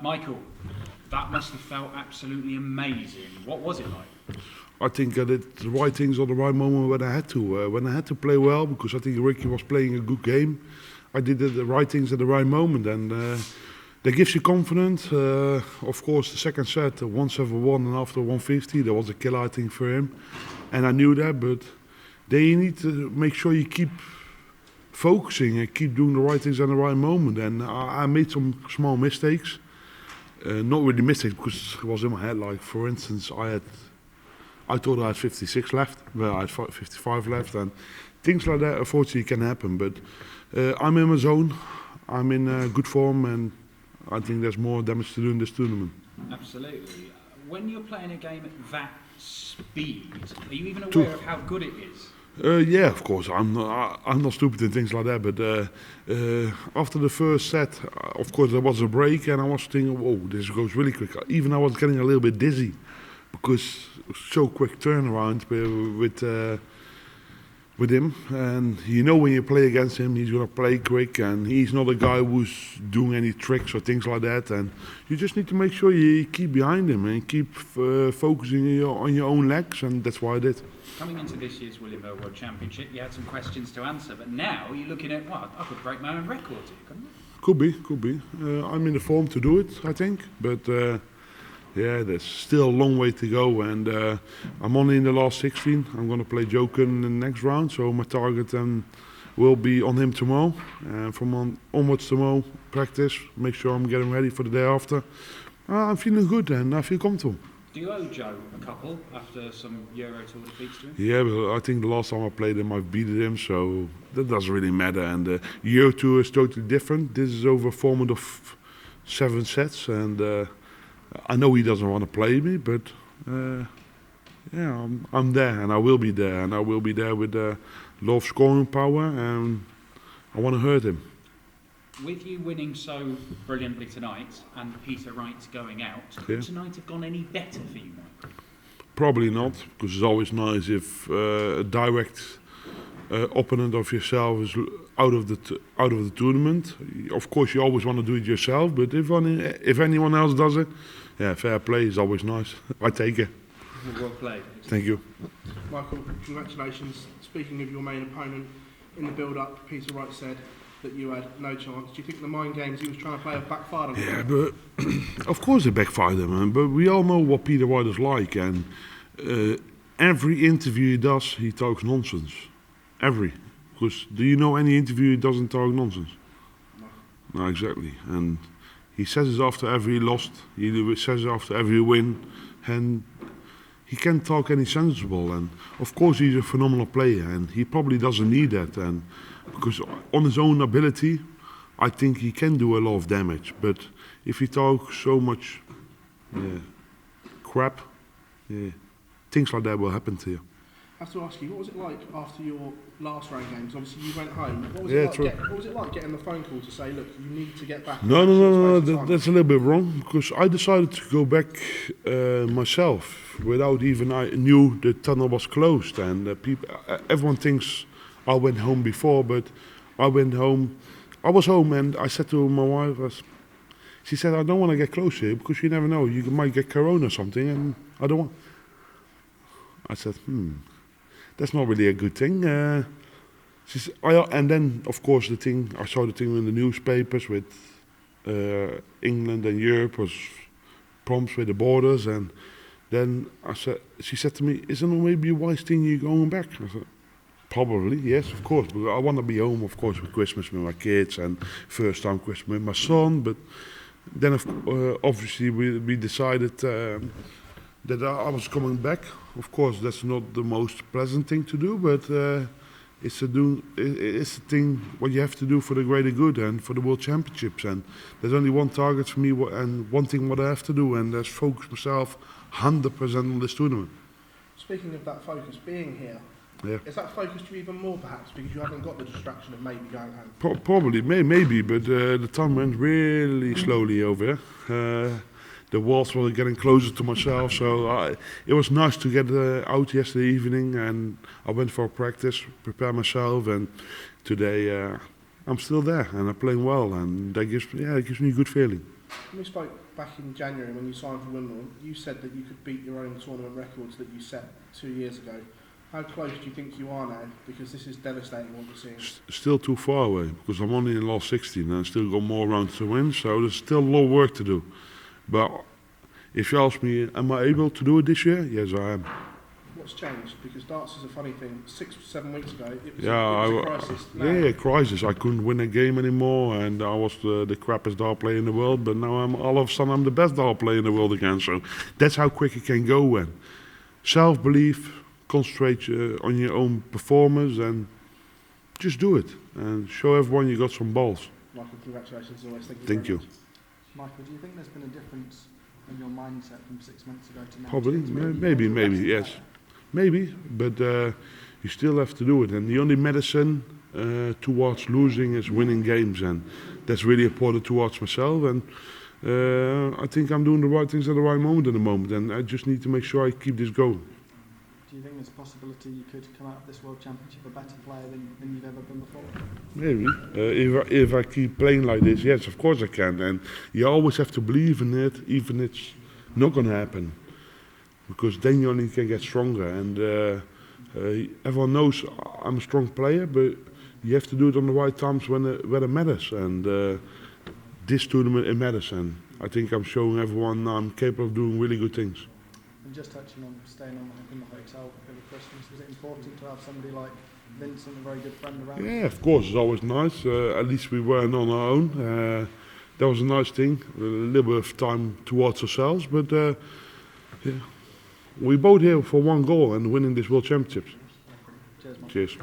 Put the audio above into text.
Michael, that must have felt absolutely amazing. What was it like? I think I did the right things at the right moment when I had to. When I had to play well, because I think Ricky was playing a good game, I did the right things at the right moment, and that gives you confidence. Of course, the second set, 171 and after 150, that was a killer, I think, for him, and I knew that. But then you need to make sure you keep focusing and keep doing the right things at the right moment. And I made some small mistakes, not really mistakes because it was in my head. Like for instance, I thought I had 56 left, well I had 55 left, and things like that unfortunately can happen. But I'm in my zone, I'm in good form, and I think there's more damage to do in this tournament. Absolutely. When you're playing a game at that speed, are you even aware of how good it is? Yeah, of course. I'm not stupid in things like that. But after the first set, of course, there was a break, and I was thinking, "Whoa, this goes really quick." Even I was getting a little bit dizzy because so quick turnaround with him. And you know when you play against him, he's gonna play quick, and he's not a guy who's doing any tricks or things like that. And you just need to make sure you keep behind him and keep focusing on your own legs, and that's what I did. Coming into this year's William Bell World Championship, you had some questions to answer, but now you're looking at, well, I could break my own record here, couldn't I? Could be. I'm in the form to do it, I think. But yeah, there's still a long way to go, and I'm only in the last 16. I'm going to play Joe Cullen in the next round, so my target will be on him tomorrow. From onwards tomorrow, practice, make sure I'm getting ready for the day after. I'm feeling good and I feel comfortable. Do you owe Joe a couple after some Euro Tour defeats to him? Yeah, but I think the last time I played him, I've beaten him, so that doesn't really matter. And the Euro Tour is totally different. This is over a format of 7 sets, and I know he doesn't want to play me, but yeah, I'm there, and I will be there, and I will be there with a lot of scoring power, and I want to hurt him. With you winning so brilliantly tonight and Peter Wright going out, could tonight have gone any better for you, Mike? Probably not, because it's always nice if a direct opponent of yourself is out of the tournament. Of course, you always want to do it yourself, but if anyone else does it, yeah, fair play is always nice. I take it. Well played. Thank you. Michael, congratulations. Speaking of your main opponent, in the build-up, Peter Wright said that you had no chance. Do you think the mind games he was trying to play have backfired on you? Yeah, but of course it backfired him, man. But we all know what Peter Wright is like, and every interview he does, he talks nonsense. Every. Because do you know any interview he doesn't talk nonsense? No, exactly. And he says it after every loss, he says it after every win, and he can't talk any sensible. And of course he's a phenomenal player, and he probably doesn't need that. And because on his own ability, I think he can do a lot of damage. But if he talks so much crap, things like that will happen to you. I have to ask you, what was it like after your last round games? Obviously, you went home. What was, what was it like getting the phone call to say, look, you need to get back? No, that's a little bit wrong, because I decided to go back myself without even I knew the tunnel was closed. And everyone thinks I went home before, but I went home. I was home, and I said to my wife, she said, I don't want to get close here, because you never know, you might get corona or something, and I don't want. I said, that's not really a good thing. She said, and then, of course, I saw the thing in the newspapers with England and Europe was problems with the borders, and then she said to me, isn't it maybe a wise thing you're going back? I said, probably, yes, of course. But I want to be home, of course, with Christmas with my kids, and first time Christmas with my son. But then, obviously, we decided that I was coming back. Of course, that's not the most pleasant thing to do, but it's a thing what you have to do for the greater good and for the World Championships. And there's only one target for me and one thing what I have to do, and that's focus myself 100% on this tournament. Speaking of that focus, being here, is that focused you even more perhaps because you haven't got the distraction of maybe going home? Probably, maybe, but the time went really slowly over here. The walls were getting closer to myself, so it was nice to get out yesterday evening, and I went for a practice, prepare myself, and today I'm still there and I'm playing well, and that gives me a good feeling. When we spoke back in January when you signed for Wimbledon, you said that you could beat your own tournament records that you set 2 years ago. How close do you think you are now? Because this is devastating what we're seeing. Still too far away, because I'm only in last 16 and I still got more rounds to win, so there's still a lot of work to do. But if you ask me, am I able to do it this year? Yes, I am. What's changed? Because darts is a funny thing. 6 or 7 weeks ago, it was, Yeah, it was a crisis. Now, yeah, crisis. I couldn't win a game anymore, and I was the crappiest dart player in the world. But now all of a sudden I'm the best dart player in the world again. So that's how quick it can go. And self-belief, concentrate on your own performance, and just do it and show everyone you got some balls. Michael, congratulations as always. Thank you. Thank very you. much. Michael, do you think there's been a difference in your mindset from 6 months ago to now? Probably, Do you think it's maybe, better yes. player? Maybe, but you still have to do it. And the only medicine towards losing is winning games, and that's really important towards myself. And I think I'm doing the right things at the right moment at the moment, and I just need to make sure I keep this going. Do you think there's a possibility you could come out of this World Championship a better player than you've ever been before? Maybe. If I keep playing like this, yes, of course I can. And you always have to believe in it, even if it's not going to happen. Because then you only can get stronger. And everyone knows I'm a strong player, but you have to do it on the right times when it matters. And this tournament, it matters. And I think I'm showing everyone I'm capable of doing really good things. And just touching on staying in the hotel over Christmas, was it important to have somebody like Vincent, a very good friend, around? Yeah, of course, it's always nice. At least we weren't on our own. That was a nice thing, a little bit of time towards ourselves. But yeah, we both here for one goal and winning this World Championships. Cheers, Mike. Cheers.